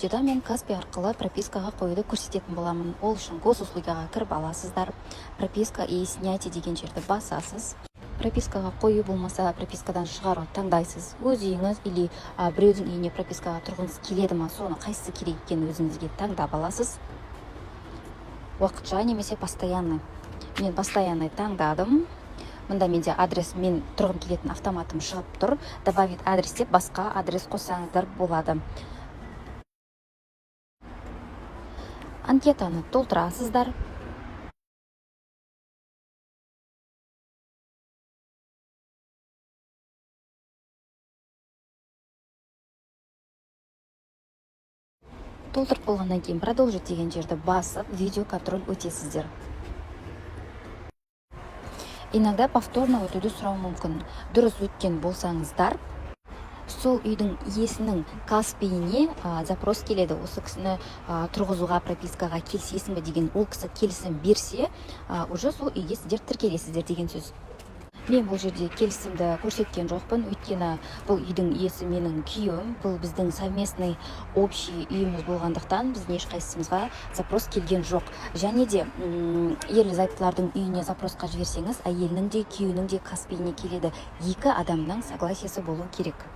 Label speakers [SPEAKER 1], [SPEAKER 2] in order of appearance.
[SPEAKER 1] видеода мен Каспи арқылы пропискаға қоюды көрсететін боламын. Ол үшін госуслугаға кіріп аласыздар. Прописка и снятие деген жерді басасыз. Пропискаға қою болмаса, пропискадан шығару таңдайсыз. Өз үйіңіз или біреудің үйіне пропискаға тұрғыңыз келеді ма, соны қайсысы керек екенін өзіңізге таңдап аласыз. Уақытша немесе постоянный. Мен постоянный таңдадым. Мұнда менде адрес, мен тұрғым келетін автоматым шығып тұр. Добавить адрес деп басқа адрес қосаңыздар болады. Анкетаны толтырасыздар. Толтырып болғаннан кейін продолжить деген жерді басып, видео контроль өтесіздер. Иногда повторно өтуді сұрау мүмкін. Дұрыс өткен болсаңыздар, сол үйдің иесінің Каспиіне запрос келеді. Осы кісіні тұрғызуға, пропискаға келісесің бе деген, ол кісі келісім берсе, уже сол үйге сіздер тіркелесіздер деген сөз. Мен бұл жерде келісімді көрсеткен жоқпын, өйткені бұл үйдің иесі менің күйеуім, бұл біздің совместный общий үйіміз болғандықтан біздің ешқайсымызға запрос келген жоқ. Және де ерлі-зайыптылардың үйіне запросқа жіберсеңіз, әйелінің де күйеуінің де Каспиіне келеді. Екі адамның согласиесі болу керек.